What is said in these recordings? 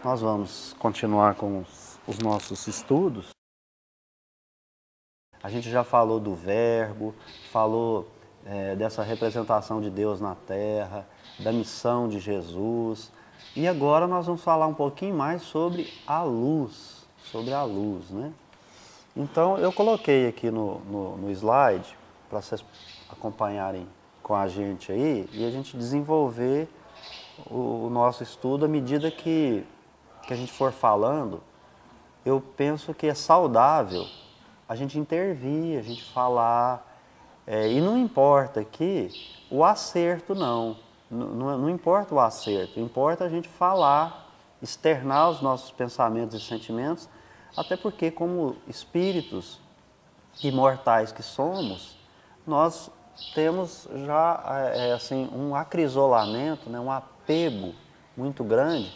Nós vamos continuar com os nossos estudos. A gente já falou do Verbo, falou dessa representação de Deus na Terra, da missão de Jesus. E agora nós vamos falar um pouquinho mais sobre a luz, né? Então eu coloquei aqui no slide, para vocês acompanharem com a gente aí, e a gente desenvolver o nosso estudo à medida que a gente for falando. Eu penso que é saudável a gente intervir, a gente falar, e não importa aqui o acerto não importa o acerto, importa a gente falar, externar os nossos pensamentos e sentimentos, até porque como espíritos imortais que somos, nós temos já assim, um acrisolamento, né, um apego muito grande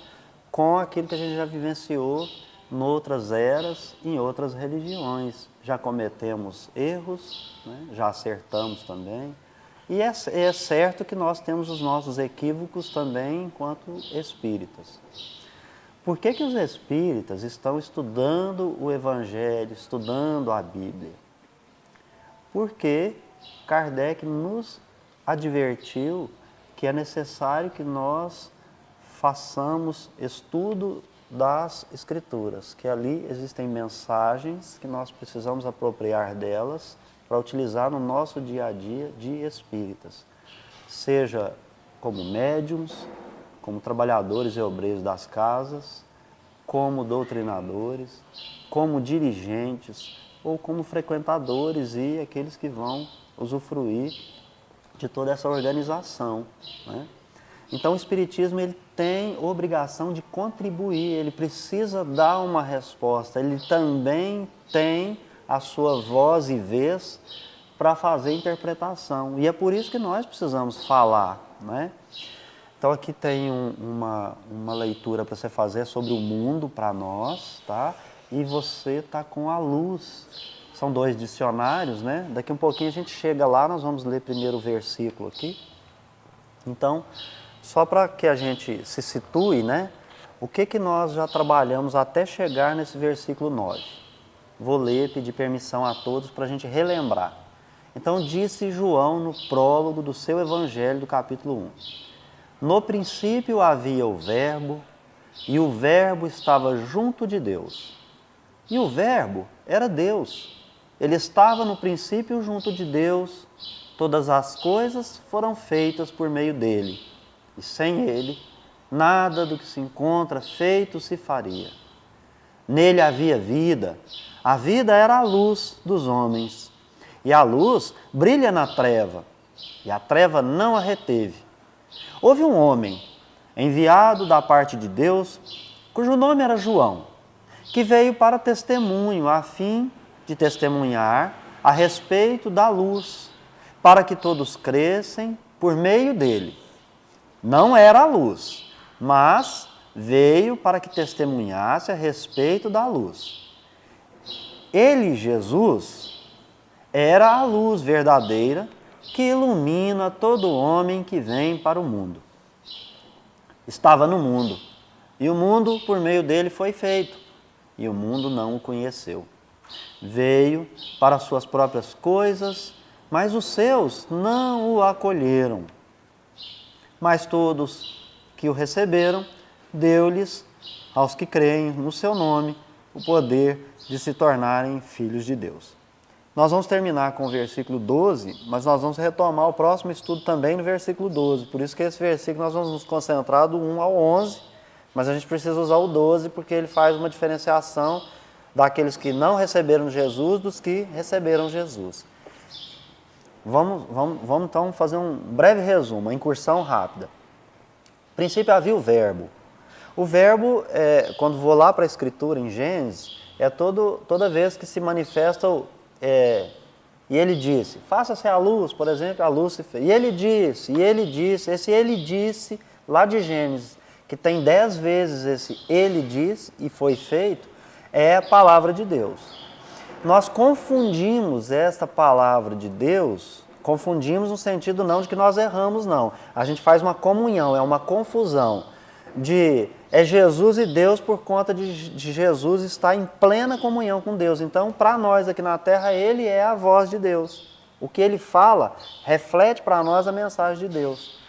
com aquilo que a gente já vivenciou em outras eras, em outras religiões. Já cometemos erros, né? Já acertamos também. E é certo que nós temos os nossos equívocos também enquanto espíritas. Por que os espíritas estão estudando o Evangelho, estudando a Bíblia? Porque Kardec nos advertiu que é necessário que nós façamos estudo das Escrituras, que ali existem mensagens que nós precisamos apropriar delas para utilizar no nosso dia a dia de espíritas, seja como médiums, como trabalhadores e obreiros das casas, como doutrinadores, como dirigentes ou como frequentadores e aqueles que vão usufruir de toda essa organização, né? Então o Espiritismo ele tem obrigação de contribuir, ele precisa dar uma resposta, ele também tem a sua voz e vez para fazer interpretação. E é por isso que nós precisamos falar, né? Então aqui tem uma leitura para você fazer sobre o mundo para nós, tá? E você está com a luz. São 2 dicionários, né? Daqui um pouquinho a gente chega lá, nós vamos ler primeiro o versículo aqui. Então, só para que a gente se situe, né? O que nós já trabalhamos até chegar nesse versículo 9? Vou ler, pedir permissão a todos para a gente relembrar. Então, disse João no prólogo do seu Evangelho, do capítulo 1. No princípio havia o Verbo, e o Verbo estava junto de Deus. E o Verbo era Deus. Ele estava no princípio junto de Deus. Todas as coisas foram feitas por meio dele. E sem ele, nada do que se encontra feito se faria. Nele havia vida. A vida era a luz dos homens. E a luz brilha na treva, e a treva não a reteve. Houve um homem, enviado da parte de Deus, cujo nome era João, que veio para testemunho, a fim de testemunhar a respeito da luz, para que todos crescem por meio dele. Não era a luz, mas veio para que testemunhasse a respeito da luz. Ele, Jesus, era a luz verdadeira que ilumina todo homem que vem para o mundo. Estava no mundo, e o mundo por meio dele foi feito, e o mundo não o conheceu. Veio para as suas próprias coisas, mas os seus não o acolheram. Mas todos que o receberam, deu-lhes, aos que creem no seu nome, o poder de se tornarem filhos de Deus. Nós vamos terminar com o versículo 12, mas nós vamos retomar o próximo estudo também no versículo 12. Por isso que esse versículo nós vamos nos concentrar do 1 ao 11, mas a gente precisa usar o 12 porque ele faz uma diferenciação daqueles que não receberam Jesus dos que receberam Jesus. Vamos então fazer um breve resumo, uma incursão rápida. No princípio havia o Verbo. O Verbo, quando vou lá para a Escritura, em Gênesis, é toda vez que se manifesta e ele disse, faça-se a luz, por exemplo, a luz se fez. E ele disse, esse ele disse, lá de Gênesis, que tem 10 vezes esse ele disse e foi feito, é a palavra de Deus. Nós confundimos esta palavra de Deus, confundimos no sentido não de que nós erramos, não. A gente faz uma comunhão, é uma confusão de é Jesus e Deus por conta de Jesus estar em plena comunhão com Deus. Então, para nós aqui na Terra, Ele é a voz de Deus. O que Ele fala reflete para nós a mensagem de Deus.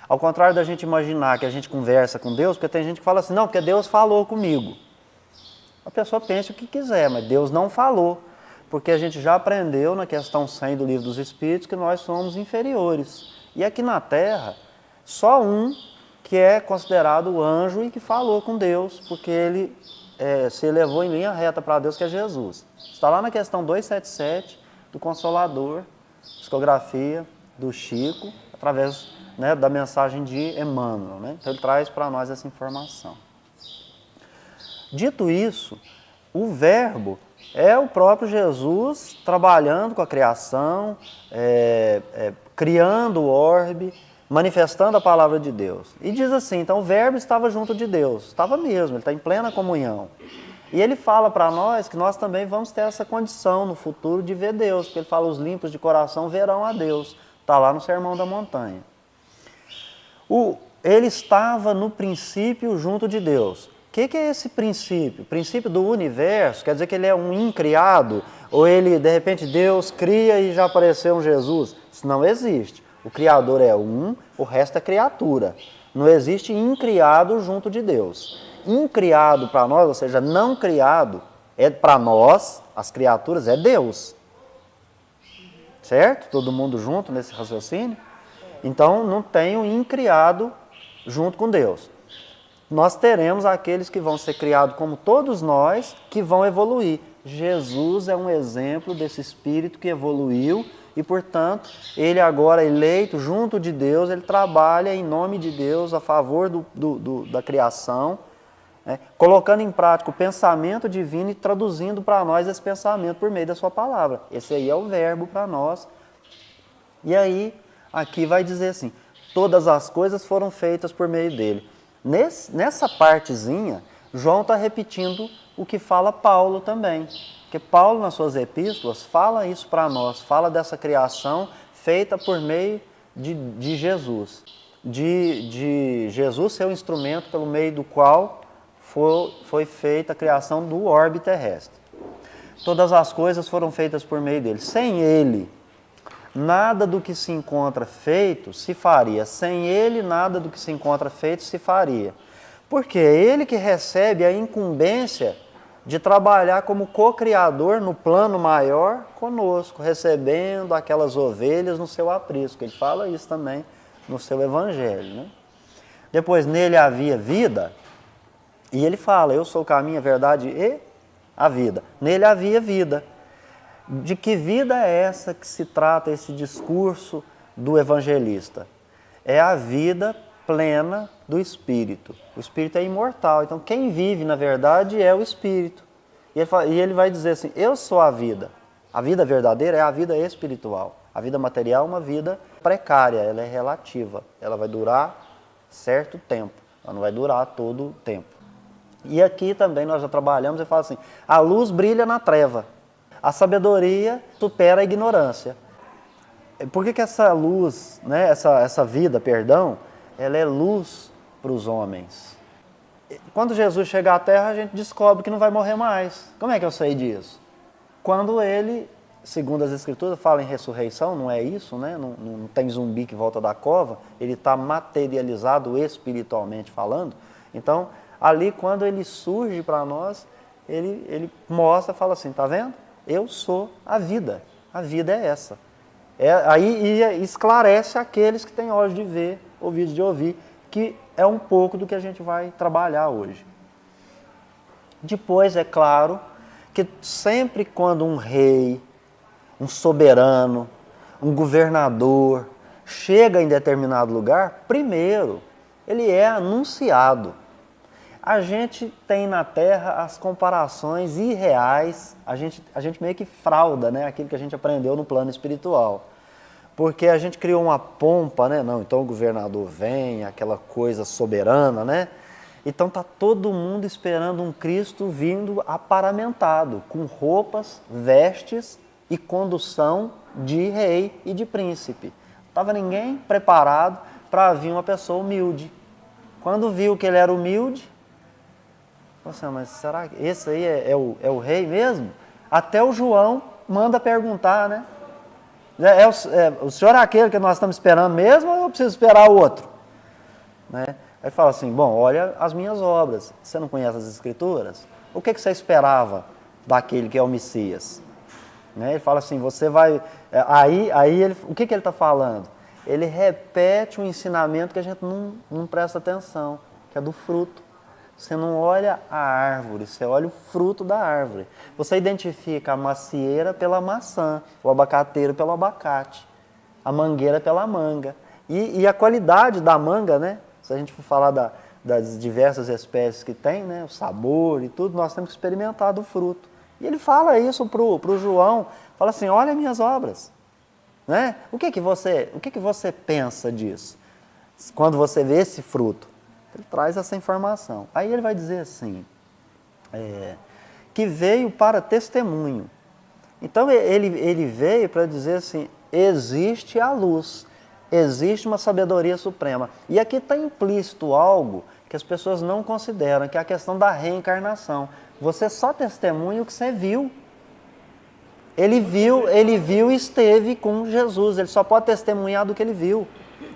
Ao contrário da gente imaginar que a gente conversa com Deus, porque tem gente que fala assim, não, porque Deus falou comigo. A pessoa pensa o que quiser, mas Deus não falou. Porque a gente já aprendeu na questão 100 do Livro dos Espíritos que nós somos inferiores. E aqui na Terra, só um que é considerado o anjo e que falou com Deus, porque ele se elevou em linha reta para Deus, que é Jesus. Está lá na questão 277 do Consolador, psicografia do Chico, através, né, da mensagem de Emmanuel. Né? Então ele traz para nós essa informação. Dito isso, o Verbo é o próprio Jesus trabalhando com a criação, criando o orbe, manifestando a palavra de Deus. E diz assim, então o Verbo estava junto de Deus, estava mesmo, ele está em plena comunhão. E ele fala para nós que nós também vamos ter essa condição no futuro de ver Deus, porque ele fala, os limpos de coração verão a Deus. Está lá no Sermão da Montanha. Ele estava no princípio junto de Deus. O que é esse princípio? O princípio do universo, quer dizer que ele é um incriado? Ou ele, de repente, Deus cria e já apareceu um Jesus? Isso não existe. O Criador é um, o resto é criatura. Não existe incriado junto de Deus. Incriado para nós, ou seja, não criado, para nós, as criaturas, é Deus. Certo? Todo mundo junto nesse raciocínio? Então, não tem o incriado junto com Deus. Nós teremos aqueles que vão ser criados como todos nós, que vão evoluir. Jesus é um exemplo desse espírito que evoluiu e, portanto, ele agora eleito junto de Deus, ele trabalha em nome de Deus a favor da criação, né, colocando em prática o pensamento divino e traduzindo para nós esse pensamento por meio da sua palavra. Esse aí é o Verbo para nós. E aí, aqui vai dizer assim, todas as coisas foram feitas por meio dele. Nessa partezinha, João está repetindo o que fala Paulo também. Porque Paulo, nas suas epístolas, fala isso para nós, fala dessa criação feita por meio de Jesus. De Jesus ser o instrumento pelo meio do qual foi feita a criação do orbe terrestre. Todas as coisas foram feitas por meio dele. Sem ele, nada do que se encontra feito se faria. Sem ele, nada do que se encontra feito se faria. Porque é ele que recebe a incumbência de trabalhar como co-criador no plano maior conosco, recebendo aquelas ovelhas no seu aprisco. Ele fala isso também no seu evangelho. Né? Depois, nele havia vida, e ele fala, eu sou o caminho, a verdade e a vida. Nele havia vida. De que vida é essa que se trata esse discurso do evangelista? É a vida plena do Espírito. O Espírito é imortal, então quem vive, na verdade, é o Espírito. E ele vai dizer assim, eu sou a vida. A vida verdadeira é a vida espiritual. A vida material é uma vida precária, ela é relativa. Ela vai durar certo tempo, ela não vai durar todo o tempo. E aqui também nós já trabalhamos e fala assim, a luz brilha na treva. A sabedoria supera a ignorância. Por que essa luz, né, essa vida, perdão, ela é luz para os homens? Quando Jesus chegar à Terra, a gente descobre que não vai morrer mais. Como é que eu sei disso? Quando ele, segundo as Escrituras, fala em ressurreição, não é isso, né? Não tem zumbi que volta da cova, ele está materializado espiritualmente falando. Então, ali, quando ele surge para nós, ele mostra, fala assim, tá vendo? Eu sou a vida é essa. Aí esclarece aqueles que têm olhos de ver, ouvidos de ouvir, que é um pouco do que a gente vai trabalhar hoje. Depois, é claro, que sempre quando um rei, um soberano, um governador chega em determinado lugar, primeiro, ele é anunciado. A gente tem na Terra as comparações irreais, a gente meio que frauda, né, aquilo que a gente aprendeu no plano espiritual. Porque a gente criou uma pompa, né? Não, então o governador vem, aquela coisa soberana, né? Então está todo mundo esperando um Cristo vindo aparamentado, com roupas, vestes e condução de rei e de príncipe. Não estava ninguém preparado para vir uma pessoa humilde. Quando viu que ele era humilde, Assim, mas será que esse aí é o rei mesmo? Até o João manda perguntar, né? O senhor é aquele que nós estamos esperando mesmo ou eu preciso esperar o outro? Né? Aí fala assim, bom, olha as minhas obras. Você não conhece as Escrituras? O que você esperava daquele que é o Messias? Né? Ele fala assim, você vai... o que ele está falando? Ele repete um ensinamento que a gente não presta atenção, que é do fruto. Você não olha a árvore, você olha o fruto da árvore. Você identifica a macieira pela maçã, o abacateiro pelo abacate, a mangueira pela manga. E a qualidade da manga, né? Se a gente for falar das diversas espécies que tem, né? O sabor e tudo, nós temos que experimentar do fruto. E ele fala isso para o João, fala assim, olha minhas obras. Né? O que que você pensa disso? Quando você vê esse fruto? Ele traz essa informação. Aí ele vai dizer assim, que veio para testemunho. Então ele veio para dizer assim, existe a luz, existe uma sabedoria suprema. E aqui está implícito algo que as pessoas não consideram, que é a questão da reencarnação. Você só testemunha o que você viu. Ele viu e esteve com Jesus. Ele só pode testemunhar do que ele viu.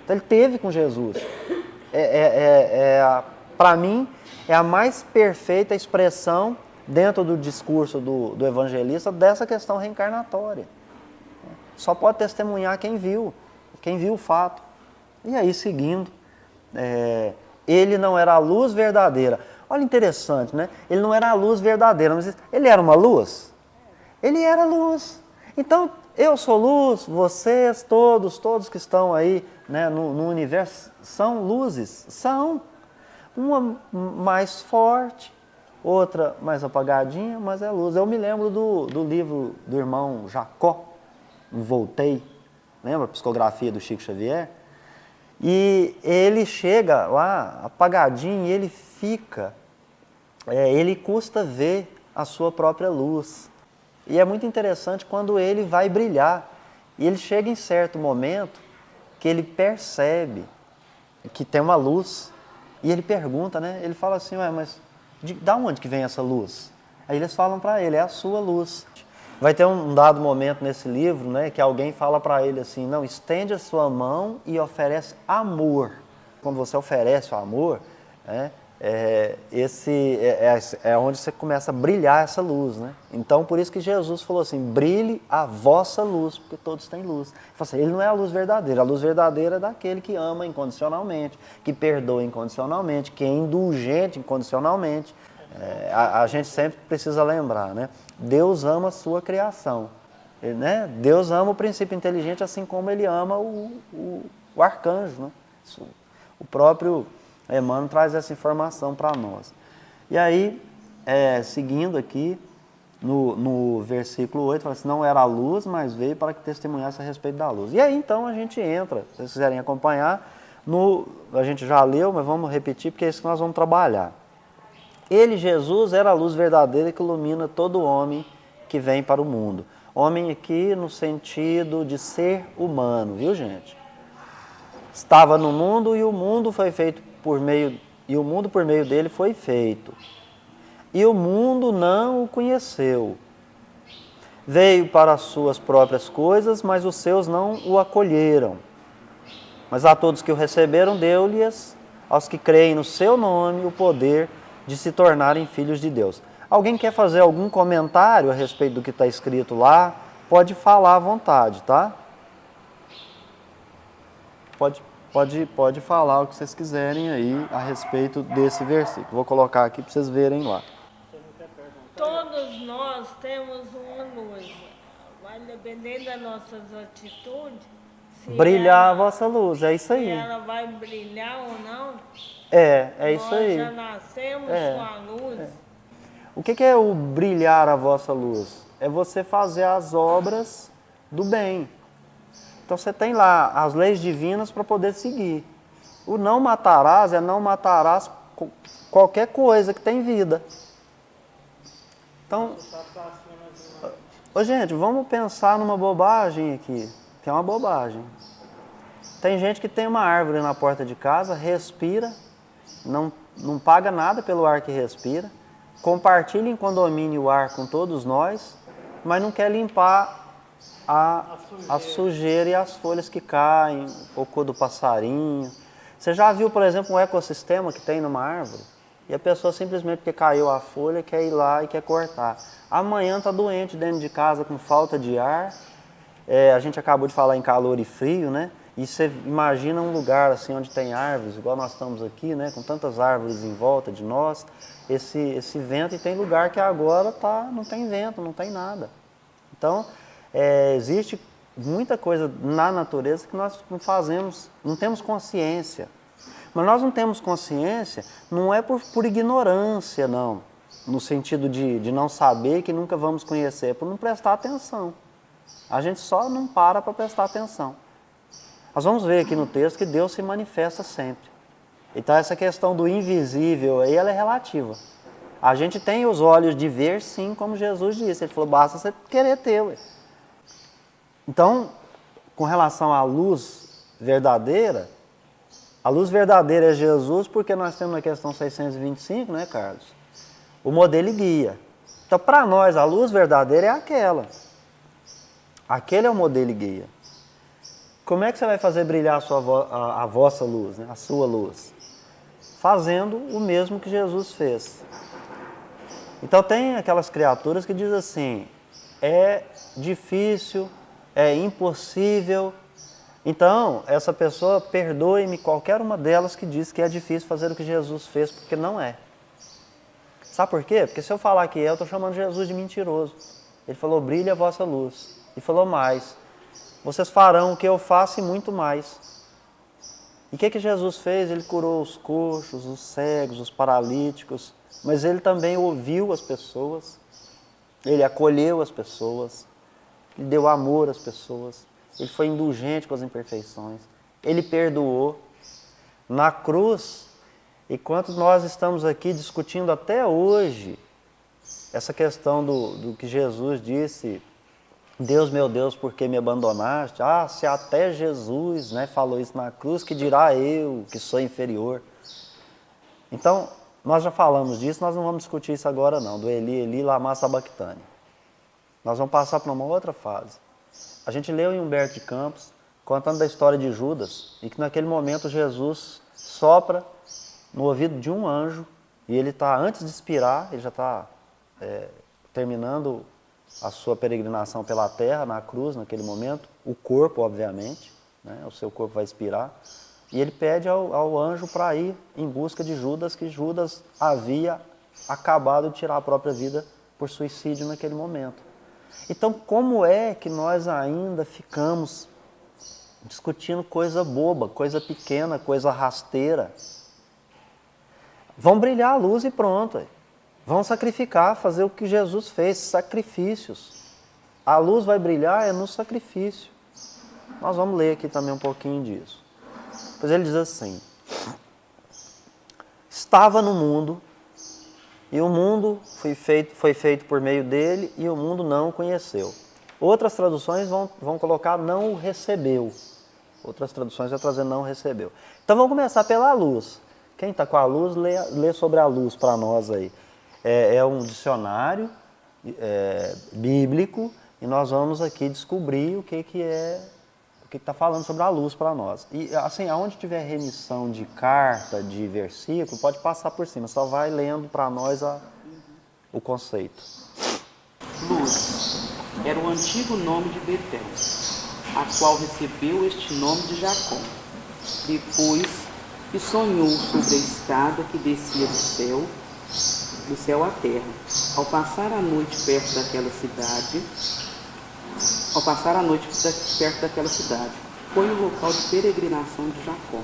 Então ele esteve com Jesus. Para mim, é a mais perfeita expressão dentro do discurso do evangelista dessa questão reencarnatória. Só pode testemunhar quem viu o fato. E aí, seguindo, ele não era a luz verdadeira. Olha, interessante, né? Ele não era a luz verdadeira, mas ele era uma luz? Ele era luz. Então, eu sou luz, vocês, todos que estão aí, né, no universo, são luzes. São. Uma mais forte, outra mais apagadinha, mas é luz. Eu me lembro do livro do irmão Jacó, Voltei, lembra a psicografia do Chico Xavier? E ele chega lá apagadinho e ele fica, ele custa ver a sua própria luz. E é muito interessante quando ele vai brilhar. E ele chega em certo momento que ele percebe que tem uma luz. E ele pergunta, né? Ele fala assim, mas da onde que vem essa luz? Aí eles falam para ele, é a sua luz. Vai ter um dado momento nesse livro, né, que alguém fala para ele assim, não, estende a sua mão e oferece amor. Quando você oferece o amor, né, é onde você começa a brilhar essa luz, né? Então, por isso que Jesus falou assim, brilhe a vossa luz, porque todos têm luz. Ele não é a luz verdadeira é daquele que ama incondicionalmente, que perdoa incondicionalmente, que é indulgente incondicionalmente. A gente sempre precisa lembrar, né? Deus ama a sua criação, né? Deus ama o princípio inteligente assim como ele ama o arcanjo, né? O próprio Emmanuel traz essa informação para nós. E aí, seguindo aqui, no versículo 8, fala assim, não era a luz, mas veio para que testemunhasse a respeito da luz. E aí, então, a gente entra, se vocês quiserem acompanhar, a gente já leu, mas vamos repetir, porque é isso que nós vamos trabalhar. Ele, Jesus, era a luz verdadeira que ilumina todo homem que vem para o mundo. Homem aqui no sentido de ser humano, viu, gente? Estava no mundo e o mundo foi feito por meio dele foi feito. E o mundo não o conheceu. Veio para as suas próprias coisas, mas os seus não o acolheram. Mas a todos que o receberam, deu-lhes, aos que creem no seu nome, o poder de se tornarem filhos de Deus. Alguém quer fazer algum comentário a respeito do que está escrito lá? Pode falar à vontade, tá? Pode falar o que vocês quiserem aí a respeito desse versículo. Vou colocar aqui para vocês verem lá. Todos nós temos uma luz. Vai depender das nossas atitudes. Brilhar a vossa luz, é isso aí. Se ela vai brilhar ou não. É isso aí. Nós já nascemos com a luz. O que é o brilhar a vossa luz? É você fazer as obras do bem. Então você tem lá as leis divinas para poder seguir. O não matarás não matarás qualquer coisa que tem vida. Então, gente, vamos pensar numa bobagem aqui, que é uma bobagem. Tem gente que tem uma árvore na porta de casa, respira, não paga nada pelo ar que respira, compartilha em condomínio o ar com todos nós, mas não quer limpar a sujeira e as folhas que caem, o cocô do passarinho. Você já viu, por exemplo, um ecossistema que tem numa árvore? E a pessoa simplesmente porque caiu a folha quer ir lá e quer cortar. Amanhã está doente dentro de casa com falta de ar. A gente acabou de falar em calor e frio, né? E você imagina um lugar assim onde tem árvores, igual nós estamos aqui, né? Com tantas árvores em volta de nós, esse vento, e tem lugar que agora não tem vento, não tem nada. Então, existe muita coisa na natureza que nós não fazemos, não temos consciência. Mas nós não temos consciência, não é por ignorância, não. No sentido de não saber que nunca vamos conhecer, é por não prestar atenção. A gente só não para prestar atenção. Nós vamos ver aqui no texto que Deus se manifesta sempre. Então essa questão do invisível aí, ela é relativa. A gente tem os olhos de ver, sim, como Jesus disse. Ele falou, basta você querer ter. Ué. Então, com relação à luz verdadeira, a luz verdadeira é Jesus, porque nós temos na questão 625, né, Carlos? O modelo e guia. Então, para nós, a luz verdadeira é aquela. Aquele é o modelo e guia. Como é que você vai fazer brilhar a vossa luz, né? A sua luz? Fazendo o mesmo que Jesus fez. Então, tem aquelas criaturas que dizem assim, é difícil, é impossível. Então, essa pessoa, perdoe-me qualquer uma delas que diz que é difícil fazer o que Jesus fez, porque não é. Sabe por quê? Porque se eu falar que eu estou chamando Jesus de mentiroso. Ele falou, brilha a vossa luz. E falou mais, vocês farão o que eu faço e muito mais. E o que Jesus fez? Ele curou os coxos, os cegos, os paralíticos, mas ele também ouviu as pessoas, ele acolheu as pessoas, ele deu amor às pessoas. Ele foi indulgente com as imperfeições. Ele perdoou. Na cruz, enquanto nós estamos aqui discutindo até hoje essa questão do que Jesus disse, Deus, meu Deus, por que me abandonaste? Se até Jesus, né, falou isso na cruz, que dirá eu, que sou inferior. Então, nós já falamos disso, nós não vamos discutir isso agora não, do Eli, Eli, lama sabachthani. Nós vamos passar para uma outra fase. A gente leu em Humberto de Campos, contando da história de Judas, e que naquele momento Jesus sopra no ouvido de um anjo, e ele está, antes de expirar, ele já está terminando a sua peregrinação pela terra, na cruz, naquele momento, o corpo, obviamente, né, o seu corpo vai expirar, e ele pede ao anjo para ir em busca de Judas, que Judas havia acabado de tirar a própria vida por suicídio naquele momento. Então, como é que nós ainda ficamos discutindo coisa boba, coisa pequena, coisa rasteira? Vão brilhar a luz e pronto. Vão sacrificar, fazer o que Jesus fez, sacrifícios. A luz vai brilhar no sacrifício. Nós vamos ler aqui também um pouquinho disso. Pois ele diz assim, estava no mundo, e o mundo foi feito por meio dele, e o mundo não o conheceu. Outras traduções vão colocar não o recebeu. Outras traduções vão trazer não o recebeu. Então vamos começar pela luz. Quem está com a luz, lê sobre a luz para nós aí. É um dicionário bíblico, e nós vamos aqui descobrir o que está falando sobre a luz para nós. E assim, aonde tiver remissão de carta, de versículo, pode passar por cima, só vai lendo para nós o conceito. Luz era o antigo nome de Betel, a qual recebeu este nome de Jacó, depois que sonhou sobre a escada que descia do céu à terra. Ao passar a noite perto daquela cidade, foi o local de peregrinação de Jacó,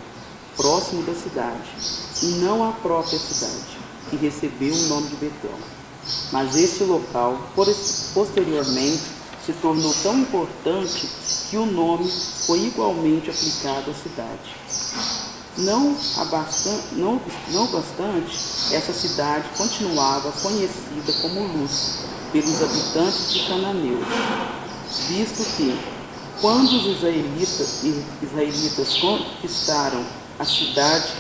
próximo da cidade, e não a própria cidade, que recebeu o nome de Betel. Mas este local, posteriormente, se tornou tão importante que o nome foi igualmente aplicado à cidade. Não obstante, essa cidade continuava conhecida como Luz pelos habitantes de Cananeus, visto que, quando os israelitas conquistaram a cidade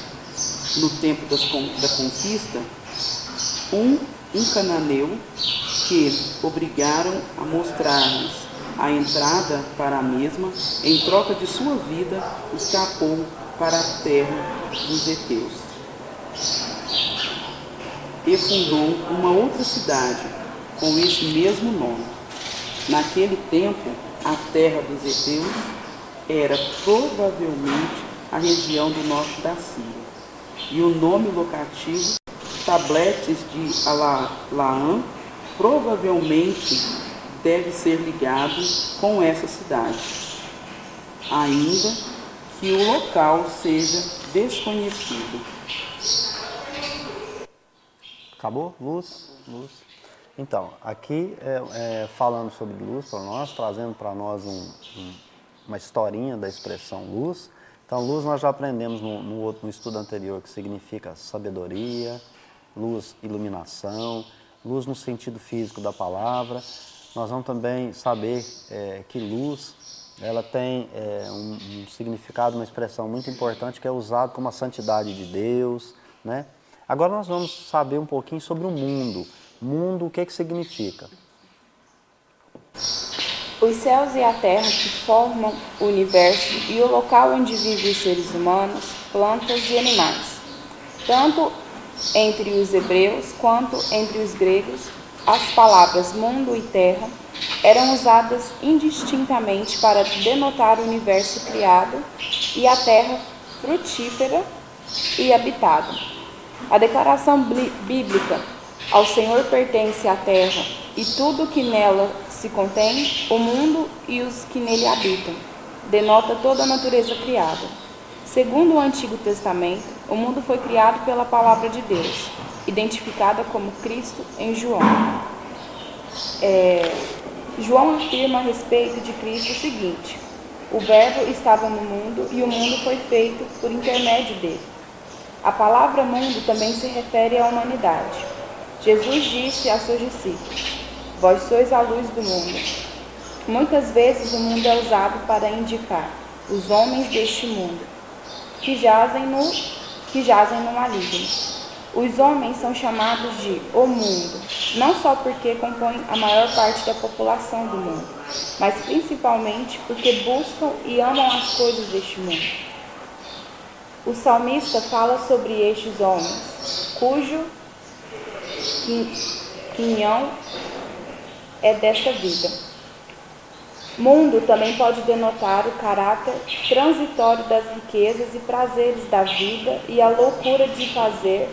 no tempo da conquista, um um cananeu que obrigaram a mostrar-lhes a entrada para a mesma, em troca de sua vida, escapou para a terra dos heteus. E fundou uma outra cidade com esse mesmo nome. Naquele tempo, a terra dos heteus era provavelmente a região do norte da Síria. E o nome locativo, Tabletes de Alaã, provavelmente deve ser ligado com essa cidade, ainda que o local seja desconhecido. Acabou? Luz? Luz. Então, aqui falando sobre luz para nós, trazendo para nós uma historinha da expressão luz. Então, luz nós já aprendemos no estudo anterior, que significa sabedoria, luz, iluminação, luz no sentido físico da palavra. Nós vamos também saber que luz ela tem um significado, uma expressão muito importante, que é usado como a santidade de Deus, né? Agora nós vamos saber um pouquinho sobre o mundo. Mundo, o que significa? Os céus e a terra que formam o universo e o local onde vivem os seres humanos, plantas e animais. Tanto entre os hebreus quanto entre os gregos, as palavras mundo e terra eram usadas indistintamente para denotar o universo criado e a terra frutífera e habitada. A declaração bíblica, ao Senhor pertence a terra e tudo que nela se contém, o mundo e os que nele habitam, denota toda a natureza criada. Segundo o Antigo Testamento, o mundo foi criado pela palavra de Deus, identificada como Cristo em João. João afirma a respeito de Cristo o seguinte: o Verbo estava no mundo e o mundo foi feito por intermédio dele. A palavra mundo também se refere à humanidade. Jesus disse a seus discípulos: vós sois a luz do mundo. Muitas vezes o mundo é usado para indicar os homens deste mundo, que jazem no maligno. Os homens são chamados de o mundo, não só porque compõem a maior parte da população do mundo, mas principalmente porque buscam e amam as coisas deste mundo. O salmista fala sobre estes homens, cujo quinhão é desta vida. Mundo também pode denotar o caráter transitório das riquezas e prazeres da vida e a loucura de fazer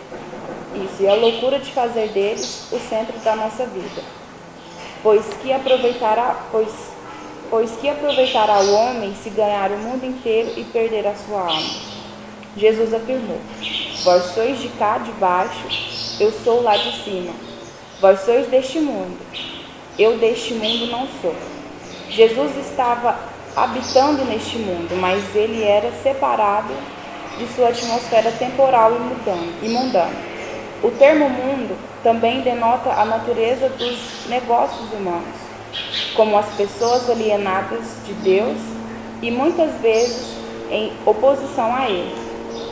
deles o centro da nossa vida. Pois que aproveitará o homem se ganhar o mundo inteiro e perder a sua alma? Jesus afirmou: vós sois de cá de baixo, eu sou lá de cima. Vós sois deste mundo, eu deste mundo não sou. Jesus estava habitando neste mundo, mas ele era separado de sua atmosfera temporal e mundana. O termo mundo também denota a natureza dos negócios humanos, como as pessoas alienadas de Deus e muitas vezes em oposição a ele.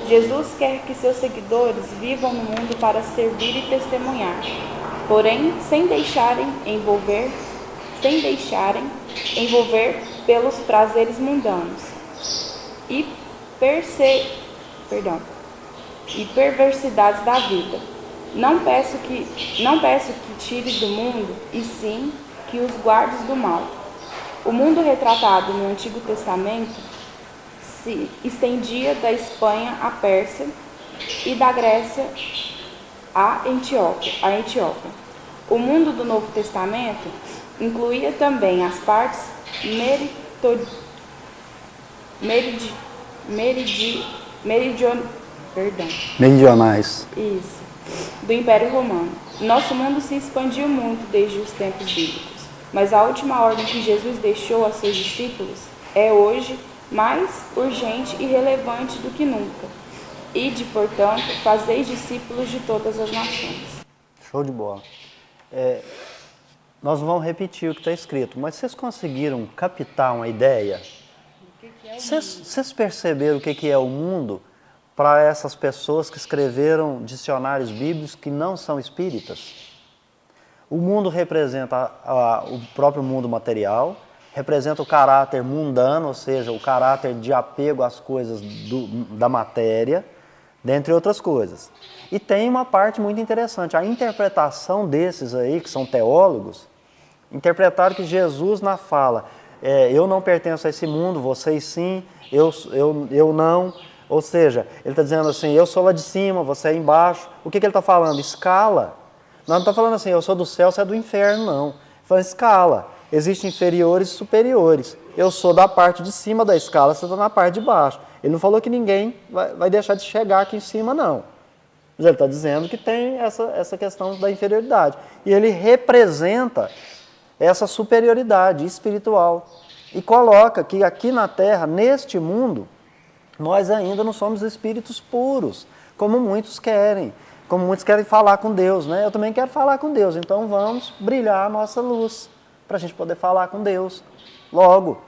Jesus quer que seus seguidores vivam no mundo para servir e testemunhar, porém sem deixarem envolver pelos prazeres mundanos e perversidades da vida. Não peço que tires do mundo, e sim que os guardes do mal. O mundo retratado no Antigo Testamento se estendia da Espanha à Pérsia e da Grécia à Etiópia. O mundo do Novo Testamento incluía também as partes meridionais do Império Romano. Nosso mundo se expandiu muito desde os tempos bíblicos, mas a última ordem que Jesus deixou a seus discípulos é hoje mais urgente e relevante do que nunca. Ide, portanto, fazeis discípulos de todas as nações. Show de bola. Nós vamos repetir o que está escrito, mas vocês conseguiram captar uma ideia? Vocês perceberam o que é o mundo para essas pessoas que escreveram dicionários bíblicos que não são espíritas? O mundo representa o próprio mundo material, representa o caráter mundano, ou seja, o caráter de apego às coisas da matéria, dentre outras coisas. E tem uma parte muito interessante, a interpretação desses aí, que são teólogos, interpretaram que Jesus na fala, eu não pertenço a esse mundo, vocês sim, eu não. Ou seja, ele está dizendo assim, eu sou lá de cima, você é embaixo. O que ele está falando? Escala. Não está falando assim, eu sou do céu, você é do inferno, não. Ele fala escala. Existem inferiores e superiores. Eu sou da parte de cima da escala, você está na parte de baixo. Ele não falou que ninguém vai deixar de chegar aqui em cima, não. Mas ele está dizendo que tem essa questão da inferioridade. E ele representa essa superioridade espiritual. E coloca que aqui na Terra, neste mundo, nós ainda não somos espíritos puros, como muitos querem. Como muitos querem falar com Deus, né? Eu também quero falar com Deus, então vamos brilhar a nossa luz, para a gente poder falar com Deus logo,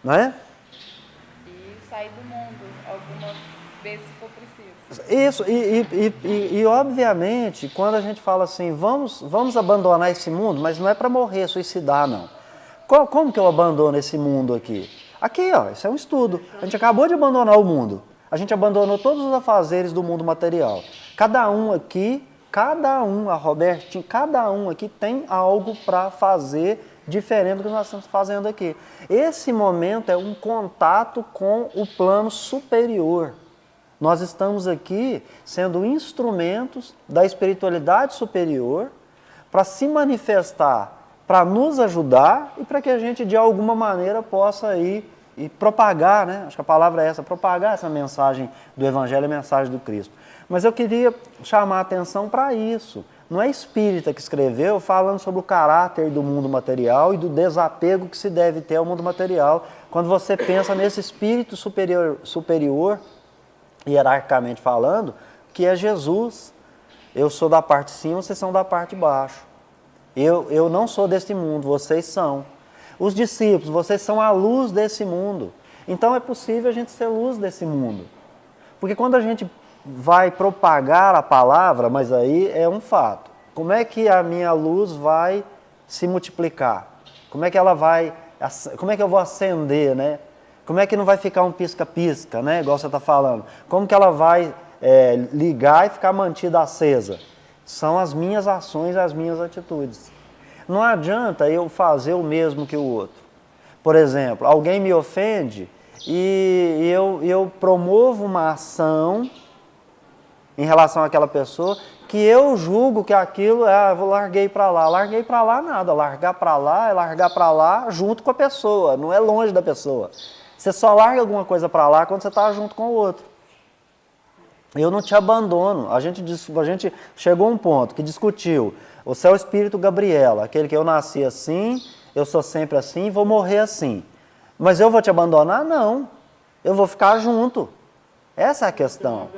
né? E sair do mundo algumas vezes se for preciso. Isso, e obviamente, quando a gente fala assim, vamos abandonar esse mundo, mas não é para morrer, suicidar, não. Como que eu abandono esse mundo aqui? Aqui, ó, isso é um estudo. A gente acabou de abandonar o mundo. A gente abandonou todos os afazeres do mundo material. Cada um aqui, a Robertinha, cada um aqui tem algo para fazer diferente do que nós estamos fazendo aqui. Esse momento é um contato com o plano superior. Nós estamos aqui sendo instrumentos da espiritualidade superior para se manifestar, para nos ajudar e para que a gente de alguma maneira possa ir e propagar, né? Acho que a palavra é essa, propagar essa mensagem do Evangelho, a mensagem do Cristo. Mas eu queria chamar a atenção para isso. Não é espírita que escreveu falando sobre o caráter do mundo material e do desapego que se deve ter ao mundo material. Quando você pensa nesse espírito superior, hierarquicamente falando, que é Jesus. Eu sou da parte de cima, vocês são da parte de baixo. Eu não sou desse mundo, vocês são. Os discípulos, vocês são a luz desse mundo. Então é possível a gente ser luz desse mundo. Porque quando a gente vai propagar a palavra, mas aí é um fato. Como é que a minha luz vai se multiplicar? Como é que eu vou acender, né? Como é que não vai ficar um pisca-pisca, né? Igual você está falando. Como que ela vai ligar e ficar mantida acesa? São as minhas ações, as minhas atitudes. Não adianta eu fazer o mesmo que o outro. Por exemplo, alguém me ofende e eu promovo uma ação em relação àquela pessoa que eu julgo que aquilo eu larguei para lá. Larguei para lá nada. Largar para lá é largar para lá junto com a pessoa, não é longe da pessoa. Você só larga alguma coisa para lá quando você está junto com o outro. Eu não te abandono. A gente chegou a um ponto que discutiu. Você é o espírito Gabriela, aquele que eu nasci assim, eu sou sempre assim, vou morrer assim. Mas eu vou te abandonar? Não. Eu vou ficar junto. Essa é a questão.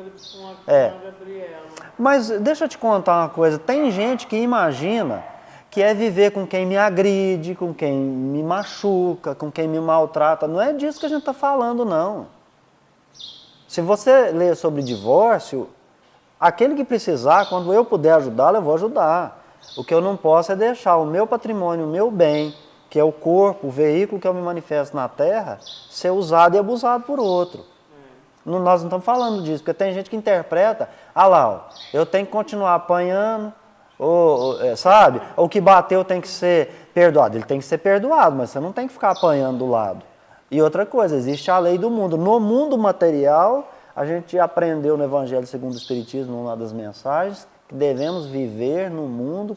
Mas deixa eu te contar uma coisa. Tem gente que imagina que é viver com quem me agride, com quem me machuca, com quem me maltrata. Não é disso que a gente está falando, não. Se você ler sobre divórcio, aquele que precisar, quando eu puder ajudá-lo, eu vou ajudar. O que eu não posso é deixar o meu patrimônio, o meu bem, que é o corpo, o veículo que eu me manifesto na Terra, ser usado e abusado por outro. Nós não estamos falando disso, porque tem gente que interpreta, eu tenho que continuar apanhando, sabe? O que bateu tem que ser perdoado. Ele tem que ser perdoado, mas você não tem que ficar apanhando do lado. E outra coisa, existe a lei do mundo. No mundo material, a gente aprendeu no Evangelho segundo o Espiritismo, numa das mensagens, que devemos viver no mundo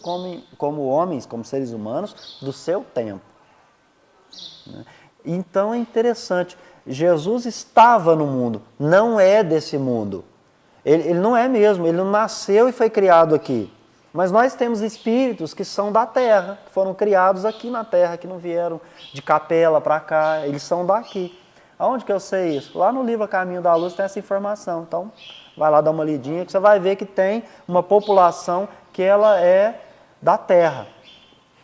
como homens, como seres humanos, do seu tempo. Então é interessante, Jesus estava no mundo, não é desse mundo. Ele não é mesmo, ele não nasceu e foi criado aqui. Mas nós temos espíritos que são da Terra, que foram criados aqui na Terra, que não vieram de Capela para cá, eles são daqui. Aonde que eu sei isso? Lá no livro A Caminho da Luz tem essa informação. Então, vai lá dar uma lidinha que você vai ver que tem uma população que ela é da Terra.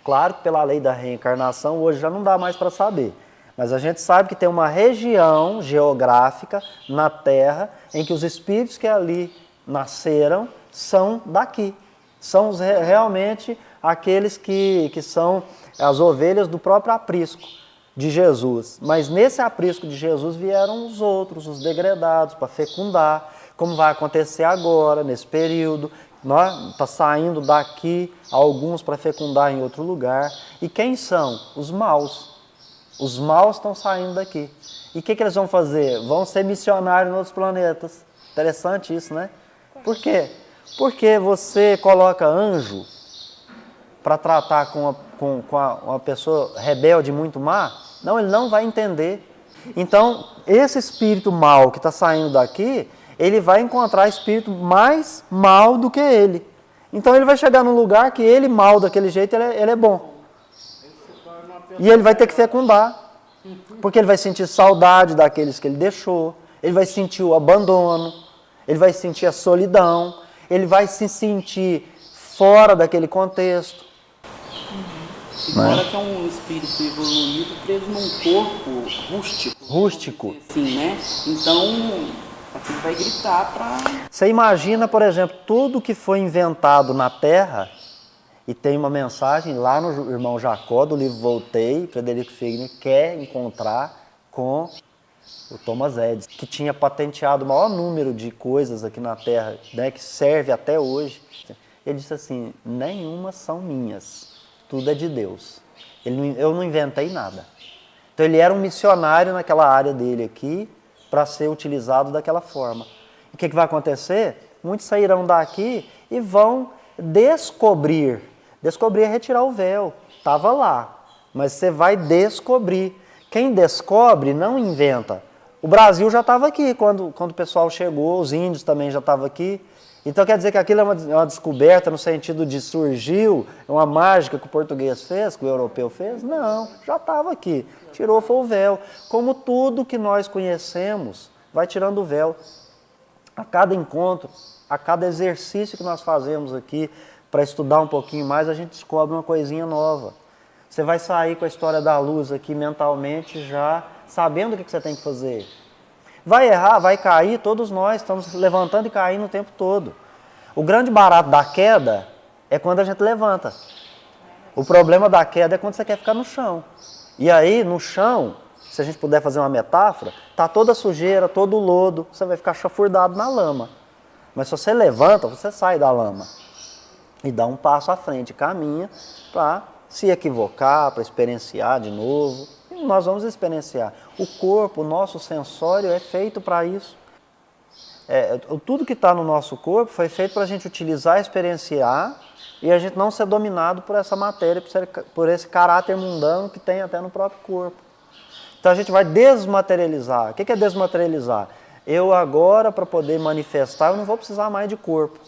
Claro que pela lei da reencarnação hoje já não dá mais para saber. Mas a gente sabe que tem uma região geográfica na Terra em que os espíritos que ali nasceram são daqui. São realmente aqueles que são as ovelhas do próprio aprisco de Jesus. Mas nesse aprisco de Jesus vieram os outros, os degredados, para fecundar, como vai acontecer agora, nesse período. Está saindo daqui alguns para fecundar em outro lugar. E quem são? Os maus. Os maus estão saindo daqui. E o que eles vão fazer? Vão ser missionários em outros planetas. Interessante isso, né? Por quê? Porque você coloca anjo para tratar com uma pessoa rebelde muito má? Não, ele não vai entender. Então, esse espírito mau que está saindo daqui, ele vai encontrar espírito mais mal do que ele. Então ele vai chegar num lugar que ele mal daquele jeito, ele é bom. E ele vai ter que fecundar. Porque ele vai sentir saudade daqueles que ele deixou. Ele vai sentir o abandono. Ele vai sentir a solidão. Ele vai se sentir fora daquele contexto. Embora que é um espírito evoluído preso num corpo rústico. Rústico. Sim, né? Então, aquilo vai gritar para... Você imagina, por exemplo, tudo que foi inventado na Terra, e tem uma mensagem lá no Irmão Jacó, do livro Voltei, Frederico Fegner quer encontrar com o Thomas Edison, que tinha patenteado o maior número de coisas aqui na Terra, né, que serve até hoje. Ele disse assim, nenhuma são minhas, tudo é de Deus. Eu não inventei nada. Então ele era um missionário naquela área dele aqui, para ser utilizado daquela forma. E o que vai acontecer? Muitos sairão daqui e vão descobrir. Descobrir é retirar o véu. Estava lá, mas você vai descobrir. Quem descobre não inventa. O Brasil já estava aqui quando o pessoal chegou, os índios também já estavam aqui. Então quer dizer que aquilo é uma descoberta no sentido de surgiu, é uma mágica que o português fez, que o europeu fez? Não, já estava aqui. Tirou foi o véu. Como tudo que nós conhecemos, vai tirando o véu. A cada encontro, a cada exercício que nós fazemos aqui, para estudar um pouquinho mais, a gente descobre uma coisinha nova. Você vai sair com a história da luz aqui mentalmente já sabendo o que você tem que fazer. Vai errar, vai cair, todos nós estamos levantando e caindo o tempo todo. O grande barato da queda é quando a gente levanta. O problema da queda é quando você quer ficar no chão. E aí, no chão, se a gente puder fazer uma metáfora, está toda a sujeira, todo o lodo, você vai ficar chafurdado na lama. Mas se você levanta, você sai da lama. E dá um passo à frente, caminha para se equivocar, para experienciar de novo. E nós vamos experienciar. O corpo, o nosso sensório é feito para isso. Tudo que está no nosso corpo foi feito para a gente utilizar, experienciar e a gente não ser dominado por essa matéria, por esse caráter mundano que tem até no próprio corpo. Então a gente vai desmaterializar. O que é desmaterializar? Eu agora, para poder manifestar, eu não vou precisar mais de corpo.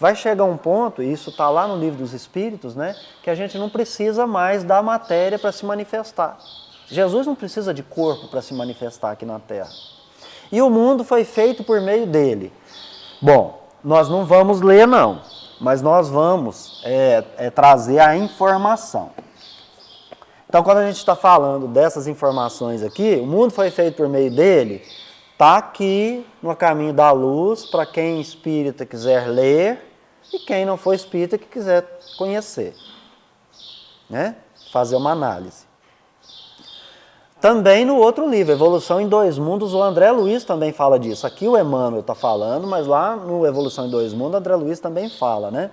Vai chegar um ponto, e isso está lá no Livro dos Espíritos, né, que a gente não precisa mais da matéria para se manifestar. Jesus não precisa de corpo para se manifestar aqui na Terra. E o mundo foi feito por meio dele. Bom, nós não vamos ler não, mas nós vamos trazer a informação. Então, quando a gente está falando dessas informações aqui, o mundo foi feito por meio dele, está aqui no caminho da luz, para quem espírita quiser ler, e quem não for espírita que quiser conhecer, né? Fazer uma análise. Também no outro livro, Evolução em Dois Mundos, o André Luiz também fala disso. Aqui o Emmanuel está falando, mas lá no Evolução em Dois Mundos, o André Luiz também fala, né?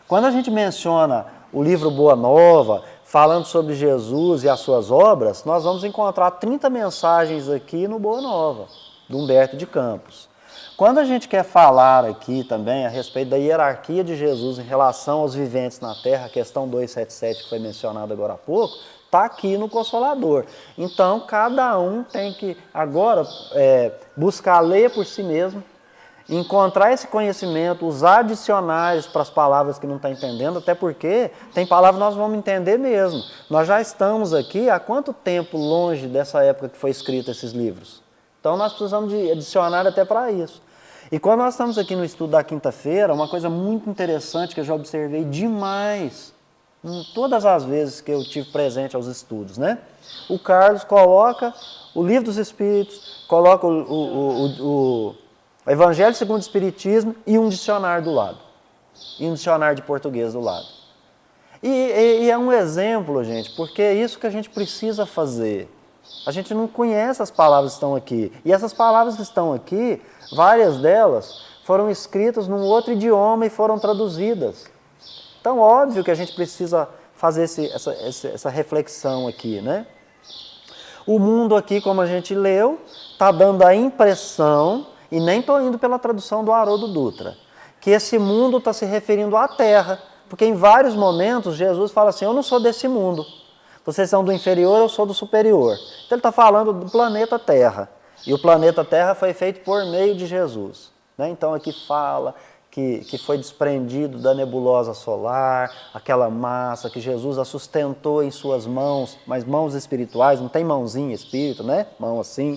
Quando a gente menciona o livro Boa Nova, falando sobre Jesus e as suas obras, nós vamos encontrar 30 mensagens aqui no Boa Nova, do Humberto de Campos. Quando a gente quer falar aqui também a respeito da hierarquia de Jesus em relação aos viventes na Terra, a questão 277 que foi mencionada agora há pouco, está aqui no Consolador. Então, cada um tem que agora buscar ler por si mesmo, encontrar esse conhecimento, usar dicionários para as palavras que não está entendendo, até porque tem palavras que nós vamos entender mesmo. Nós já estamos aqui há quanto tempo longe dessa época que foi escrito esses livros? Então, nós precisamos de dicionário até para isso. E quando nós estamos aqui no estudo da quinta-feira, uma coisa muito interessante que eu já observei demais, todas as vezes que eu tive presente aos estudos, né? O Carlos coloca o Livro dos Espíritos, coloca o Evangelho segundo o Espiritismo e um dicionário do lado. E um dicionário de português do lado. E é um exemplo, gente, porque é isso que a gente precisa fazer. A gente não conhece as palavras que estão aqui. E essas palavras que estão aqui, várias delas, foram escritas num outro idioma e foram traduzidas. Então, óbvio que a gente precisa fazer essa reflexão aqui, né? O mundo aqui, como a gente leu, está dando a impressão, e nem estou indo pela tradução do Haroldo Dutra, que esse mundo está se referindo à Terra, porque em vários momentos Jesus fala assim, eu não sou desse mundo, vocês são do inferior, eu sou do superior. Então ele está falando do planeta Terra, e o planeta Terra foi feito por meio de Jesus. Né? Então aqui fala que foi desprendido da nebulosa solar, aquela massa que Jesus a sustentou em suas mãos, mas mãos espirituais, não tem mãozinha espírito, né? Mão assim.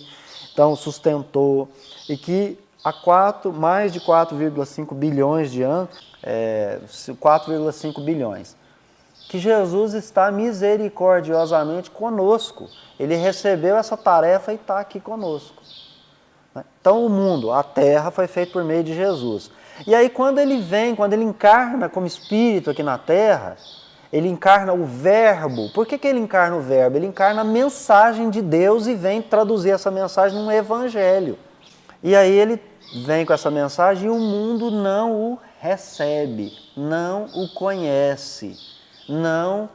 Então sustentou, e que há mais de 4,5 bilhões de anos, 4,5 bilhões, que Jesus está misericordiosamente conosco. Ele recebeu essa tarefa e está aqui conosco. Então o mundo, a Terra, foi feito por meio de Jesus. E aí quando ele vem, quando ele encarna como Espírito aqui na Terra, ele encarna o Verbo. Por que ele encarna o Verbo? Ele encarna a mensagem de Deus e vem traduzir essa mensagem num Evangelho. E aí ele vem com essa mensagem e o mundo não o recebe, não o conhece, não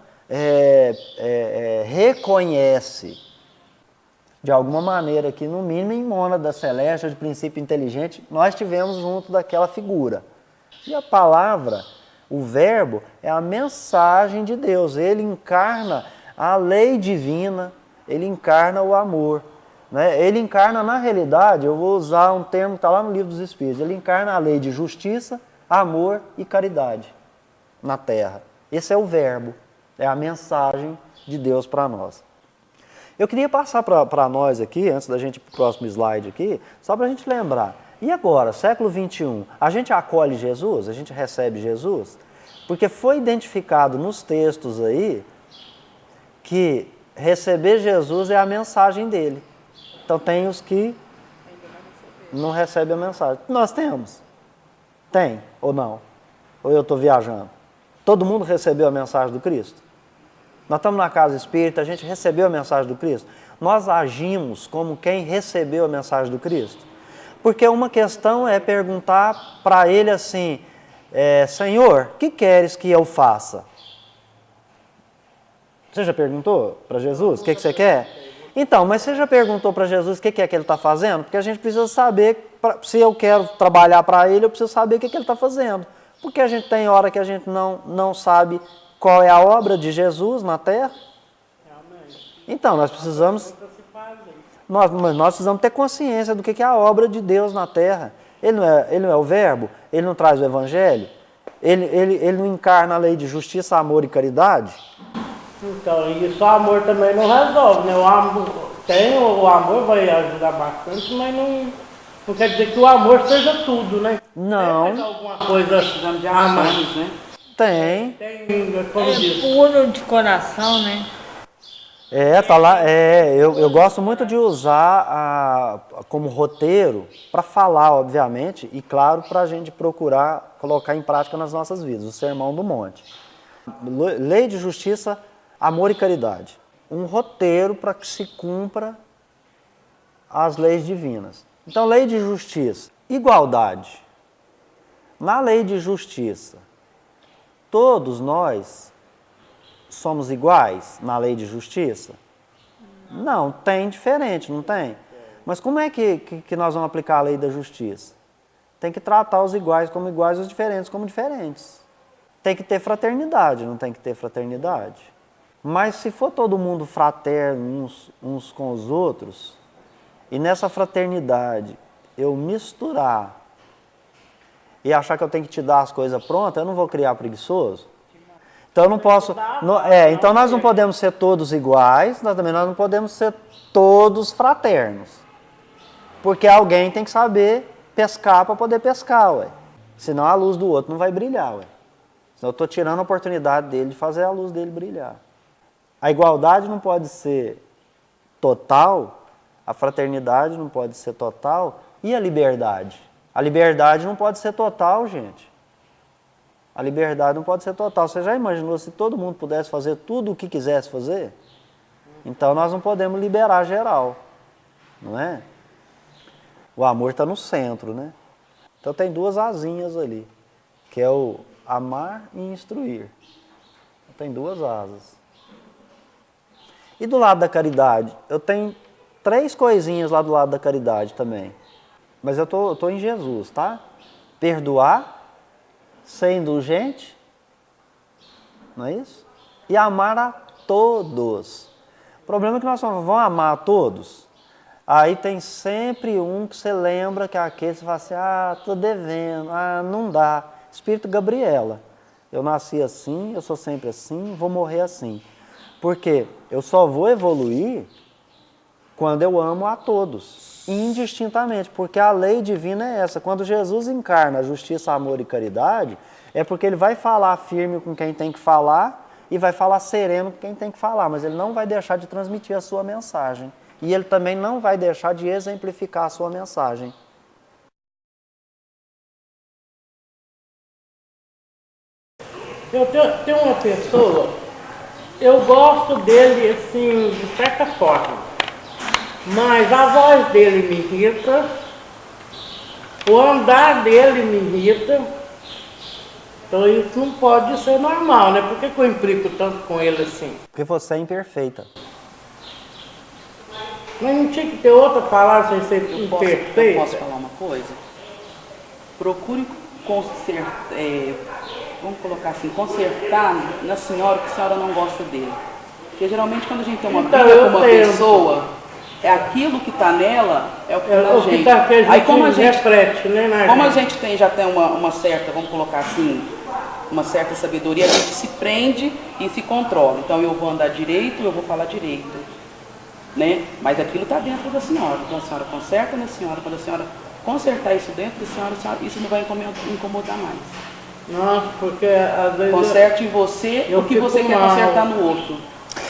reconhece. De alguma maneira aqui, no mínimo em mônada celeste, de princípio inteligente, nós tivemos junto daquela figura. E a palavra, o Verbo, é a mensagem de Deus. Ele encarna a lei divina, ele encarna o amor. Né? Ele encarna, na realidade, eu vou usar um termo que está lá no Livro dos Espíritos, ele encarna a lei de justiça, amor e caridade na Terra. Esse é o Verbo, é a mensagem de Deus para nós. Eu queria passar para nós aqui, antes da gente ir para o próximo slide aqui, só para a gente lembrar. E agora, século XXI, a gente acolhe Jesus? A gente recebe Jesus? Porque foi identificado nos textos aí que receber Jesus é a mensagem dele. Então tem os que não recebem a mensagem. Nós temos? Tem ou não? Ou eu estou viajando? Todo mundo recebeu a mensagem do Cristo? Nós estamos na casa espírita, a gente recebeu a mensagem do Cristo. Nós agimos como quem recebeu a mensagem do Cristo. Porque uma questão é perguntar para ele assim, Senhor, o que queres que eu faça? Você já perguntou para Jesus o que você quer? Então, mas você já perguntou para Jesus o que é que ele está fazendo? Porque a gente precisa saber, se eu quero trabalhar para ele, eu preciso saber o que ele está fazendo. Porque a gente tem hora que a gente não sabe qual é a obra de Jesus na Terra. Então, nós precisamos ter consciência do que é a obra de Deus na Terra. Ele não é o Verbo? Ele não traz o Evangelho? Ele não encarna a lei de justiça, amor e caridade? Então, isso o amor também não resolve, né? O amor vai ajudar bastante, mas não quer dizer que o amor seja tudo, né? Não. Tem alguma coisa de ações, né? Tem, como diz. Puro de coração, né? Tá lá. Eu gosto muito de usar como roteiro para falar, obviamente, e claro, para a gente procurar colocar em prática nas nossas vidas, o Sermão do Monte. Lei de justiça, amor e caridade. Um roteiro para que se cumpra as leis divinas. Então, lei de justiça, igualdade. Na lei de justiça, todos nós somos iguais na lei de justiça? Não, tem diferente, não tem? Mas como é que nós vamos aplicar a lei da justiça? Tem que tratar os iguais como iguais, os diferentes como diferentes. Tem que ter fraternidade, não tem que ter fraternidade? Mas se for todo mundo fraterno uns com os outros, e nessa fraternidade eu misturar e achar que eu tenho que te dar as coisas prontas, eu não vou criar preguiçoso. Então eu não posso. Então nós não podemos ser todos iguais, nós não podemos ser todos fraternos. Porque alguém tem que saber pescar para poder pescar, ué. Senão a luz do outro não vai brilhar, ué. Senão eu estou tirando a oportunidade dele de fazer a luz dele brilhar. A igualdade não pode ser total, a fraternidade não pode ser total, e a liberdade? A liberdade não pode ser total, gente. A liberdade não pode ser total. Você já imaginou se todo mundo pudesse fazer tudo o que quisesse fazer? Então nós não podemos liberar geral, não é? O amor está no centro, né? Então tem duas asinhas ali, que é o amar e instruir. Tem duas asas. E do lado da caridade? Eu tenho 3 coisinhas lá do lado da caridade também. Mas eu tô em Jesus, tá? Perdoar, ser indulgente, não é isso? E amar a todos. O problema é que nós vamos amar a todos. Aí tem sempre um que você lembra que é aquele que você fala assim, tô devendo, não dá. Espírito Gabriela, eu nasci assim, eu sou sempre assim, vou morrer assim. Porque eu só vou evoluir quando eu amo a todos, indistintamente, porque a lei divina é essa. Quando Jesus encarna justiça, amor e caridade, é porque ele vai falar firme com quem tem que falar e vai falar sereno com quem tem que falar, mas ele não vai deixar de transmitir a sua mensagem. E ele também não vai deixar de exemplificar a sua mensagem. Eu tenho uma pessoa, eu gosto dele assim, de certa forma, mas a voz dele me irrita, o andar dele me irrita, então isso não pode ser normal, né? Por que eu implico tanto com ele assim? Porque você é imperfeita. Mas não tinha que ter outra palavra sem ser Eu imperfeita? posso falar uma coisa? Procure consertar, vamos colocar assim, consertar na senhora o que a senhora não gosta dele. Porque geralmente quando a gente tem uma Então, briga com uma pessoa, é aquilo que está nela, é o que está na gente. Que a gente Aí como a gente reflete, né, como a gente já tem uma certa, vamos colocar assim, uma certa sabedoria, a gente se prende e se controla. Então eu vou andar direito, eu vou falar direito. Né? Mas aquilo está dentro da senhora. Então a senhora conserta na senhora. Quando a senhora consertar isso dentro da senhora, isso não vai incomodar mais. Nossa, porque às vezes... Conserte em você o que você quer consertar no outro.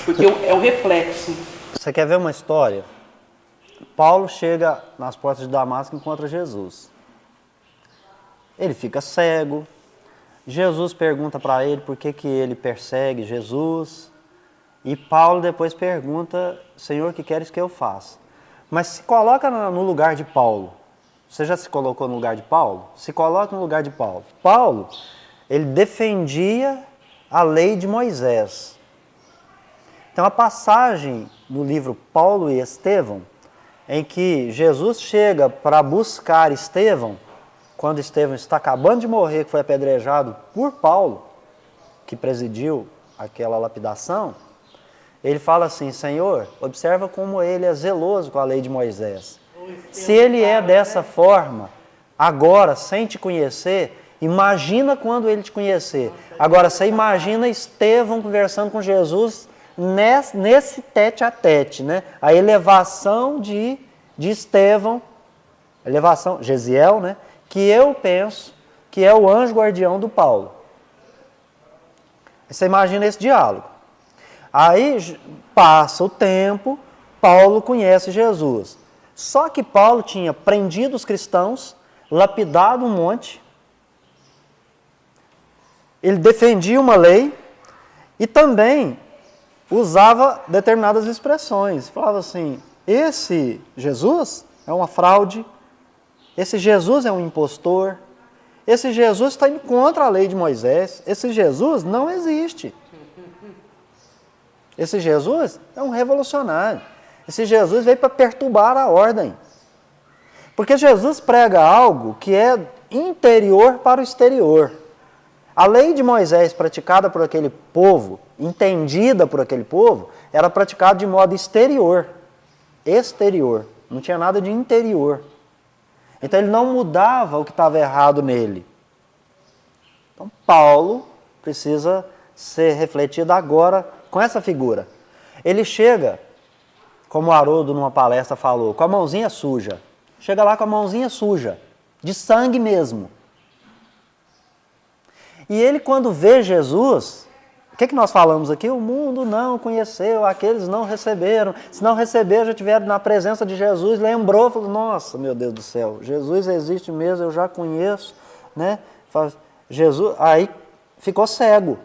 Porque é o reflexo. Você quer ver uma história? Paulo chega nas portas de Damasco e encontra Jesus. Ele fica cego. Jesus pergunta para ele por que ele persegue Jesus. E Paulo depois pergunta, Senhor, o que queres que eu faça? Mas se coloca no lugar de Paulo. Você já se colocou no lugar de Paulo? Se coloca no lugar de Paulo. Paulo, ele defendia a lei de Moisés. Então a passagem no livro Paulo e Estevão, em que Jesus chega para buscar Estevão, quando Estevão está acabando de morrer, que foi apedrejado por Paulo, que presidiu aquela lapidação, ele fala assim, Senhor, observa como ele é zeloso com a lei de Moisés. Se ele é dessa forma, agora, sem te conhecer, imagina quando ele te conhecer. Agora, você imagina Estevão conversando com Jesus nesse tete a tete, né? A elevação de Estevão, elevação, Gesiel, né? Que eu penso que é o anjo guardião do Paulo. Você imagina esse diálogo. Aí passa o tempo, Paulo conhece Jesus. Só que Paulo tinha prendido os cristãos, lapidado um monte, ele defendia uma lei e também usava determinadas expressões. Falava assim, esse Jesus é uma fraude, esse Jesus é um impostor, esse Jesus está indo contra a lei de Moisés, esse Jesus não existe. Esse Jesus é um revolucionário. Esse Jesus veio para perturbar a ordem. Porque Jesus prega algo que é interior para o exterior. A lei de Moisés praticada por aquele povo, entendida por aquele povo, era praticada de modo exterior. Exterior. Não tinha nada de interior. Então ele não mudava o que estava errado nele. Então Paulo precisa ser refletido agora com essa figura. Ele chega, como o Haroldo numa palestra falou, com a mãozinha suja. Chega lá com a mãozinha suja, de sangue mesmo. E ele, quando vê Jesus, o que nós falamos aqui? O mundo não conheceu, aqueles não receberam. Se não receberam, já estiveram na presença de Jesus, lembrou, falou, nossa, meu Deus do céu, Jesus existe mesmo, eu já conheço, né? Jesus, aí ficou cego.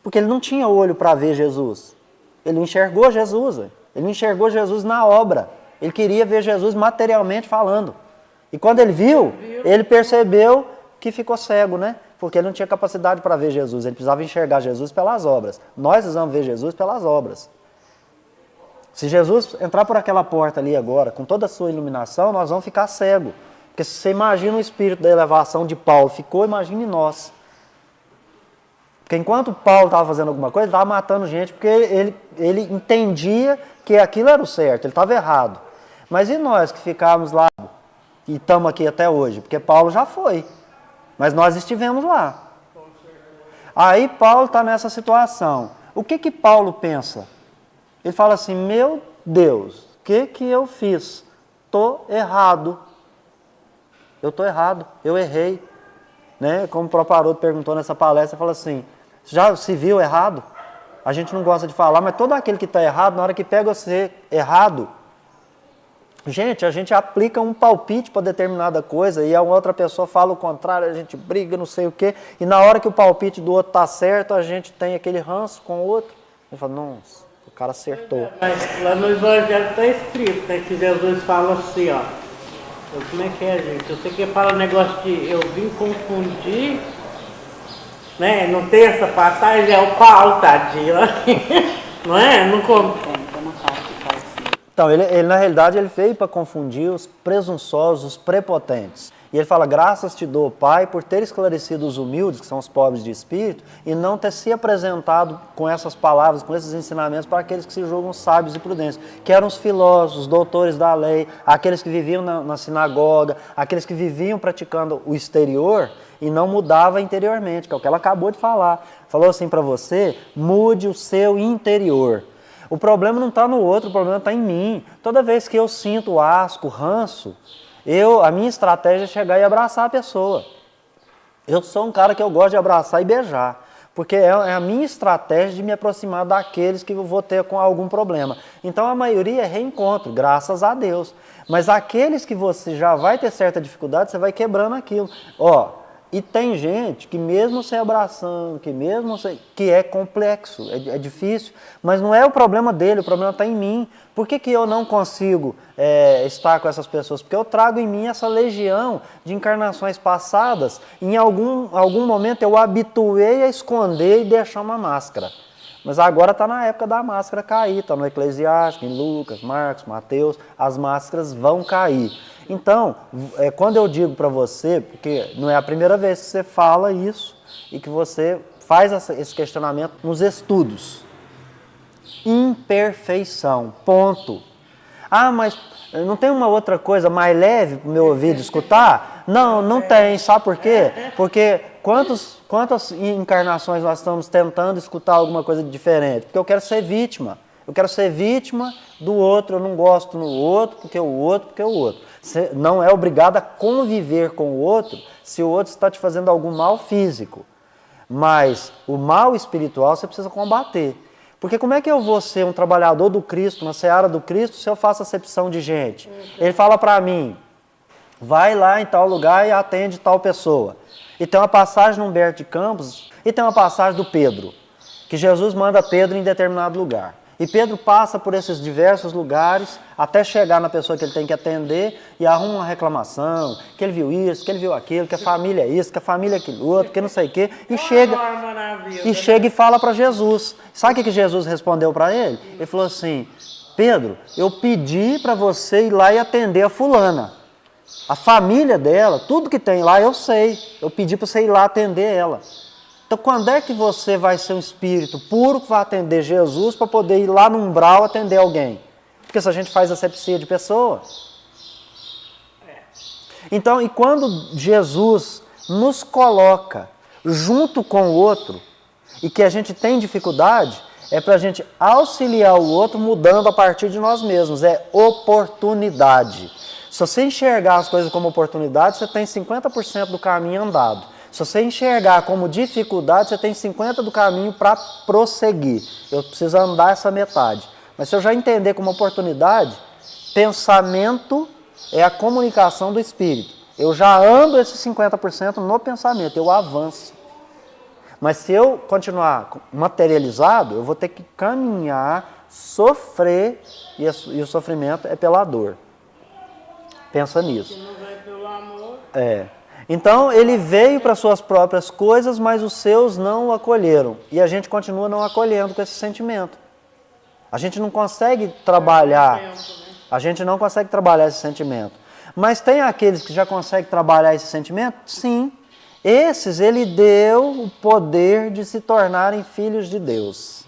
Porque ele não tinha olho para ver Jesus. Ele não enxergou Jesus. Ele não enxergou Jesus na obra. Ele queria ver Jesus materialmente falando. E quando ele viu, ele percebeu que ficou cego, né? Porque ele não tinha capacidade para ver Jesus. Ele precisava enxergar Jesus pelas obras. Nós precisamos ver Jesus pelas obras. Se Jesus entrar por aquela porta ali agora, com toda a sua iluminação, nós vamos ficar cegos. Porque se você imagina o espírito da elevação de Paulo ficou, imagine nós. Porque enquanto Paulo estava fazendo alguma coisa, ele estava matando gente, porque ele entendia que aquilo era o certo, ele estava errado. Mas e nós que ficávamos lá e estamos aqui até hoje? Porque Paulo já foi, mas nós estivemos lá. Aí Paulo está nessa situação. O que Paulo pensa? Ele fala assim, meu Deus, o que eu fiz? Estou errado. Eu estou errado, eu errei. Né? Como o próprio Haroldo perguntou nessa palestra, fala assim, já se viu errado? A gente não gosta de falar, mas todo aquele que está errado, na hora que pega você errado, gente, a gente aplica um palpite para determinada coisa e a outra pessoa fala o contrário, a gente briga, não sei o quê, e na hora que o palpite do outro está certo, a gente tem aquele ranço com o outro. A gente fala, nossa, o cara acertou. Mas lá no Evangelho está escrito, né, que Jesus fala assim, ó, como é que é, gente? Eu sei que fala negócio de eu vim confundir, né? Não tem essa passagem, é o Paulo, tadinho, não é? Não Então, ele na realidade ele veio para confundir os presunçosos, os prepotentes. E ele fala, graças te dou, Pai, por ter esclarecido os humildes, que são os pobres de espírito, e não ter se apresentado com essas palavras, com esses ensinamentos para aqueles que se julgam sábios e prudentes, que eram os filósofos, os doutores da lei, aqueles que viviam na sinagoga, aqueles que viviam praticando o exterior e não mudava interiormente, que é o que ela acabou de falar. Falou assim para você, mude o seu interior. O problema não está no outro, o problema está em mim. Toda vez que eu sinto asco, ranço, a minha estratégia é chegar e abraçar a pessoa. Eu sou um cara que eu gosto de abraçar e beijar, porque é a minha estratégia de me aproximar daqueles que eu vou ter com algum problema. Então a maioria é reencontro, graças a Deus. Mas aqueles que você já vai ter certa dificuldade, você vai quebrando aquilo. E tem gente que mesmo se abraçando, que é complexo, é difícil, mas não é o problema dele, o problema está em mim. Por que eu não consigo estar com essas pessoas? Porque eu trago em mim essa legião de encarnações passadas. Em algum momento eu habituei a esconder e deixar uma máscara. Mas agora está na época da máscara cair, está no Eclesiástico, em Lucas, Marcos, Mateus, as máscaras vão cair. Então, quando eu digo para você, porque não é a primeira vez que você fala isso e que você faz esse questionamento nos estudos. Imperfeição, ponto. Mas não tem uma outra coisa mais leve para o meu ouvido escutar? Não tem. Sabe por quê? Porque quantas encarnações nós estamos tentando escutar alguma coisa diferente? Porque eu quero ser vítima. Eu quero ser vítima do outro, eu não gosto no outro, porque o outro. Você não é obrigado a conviver com o outro se o outro está te fazendo algum mal físico. Mas o mal espiritual você precisa combater. Porque como é que eu vou ser um trabalhador do Cristo, na seara do Cristo, se eu faço acepção de gente? Ele fala para mim, vai lá em tal lugar e atende tal pessoa. E tem uma passagem no Humberto de Campos, e tem uma passagem do Pedro, que Jesus manda Pedro em determinado lugar. E Pedro passa por esses diversos lugares até chegar na pessoa que ele tem que atender e arruma uma reclamação, que ele viu isso, que ele viu aquilo, que a família é isso, que a família é aquilo outro, que não sei o quê, e chega e fala para Jesus. Sabe o que Jesus respondeu para ele? Ele falou assim, Pedro, eu pedi para você ir lá e atender a fulana. A família dela, tudo que tem lá eu sei, eu pedi para você ir lá atender ela. Então, quando é que você vai ser um espírito puro que vai atender Jesus para poder ir lá no umbral atender alguém? Porque se a gente faz asepsia de pessoa. Então, e quando Jesus nos coloca junto com o outro e que a gente tem dificuldade, é para a gente auxiliar o outro mudando a partir de nós mesmos. É oportunidade. Se você enxergar as coisas como oportunidade, você tem 50% do caminho andado. Se você enxergar como dificuldade, você tem 50% do caminho para prosseguir. Eu preciso andar essa metade. Mas se eu já entender como oportunidade, pensamento é a comunicação do espírito. Eu já ando esses 50% no pensamento, eu avanço. Mas se eu continuar materializado, eu vou ter que caminhar, sofrer, e o sofrimento é pela dor. Pensa nisso. Não vai pelo amor. Então ele veio para suas próprias coisas, mas os seus não o acolheram. E a gente continua não acolhendo com esse sentimento. A gente não consegue trabalhar, a gente não consegue trabalhar esse sentimento. Mas tem aqueles que já conseguem trabalhar esse sentimento? Sim. Esses ele deu o poder de se tornarem filhos de Deus.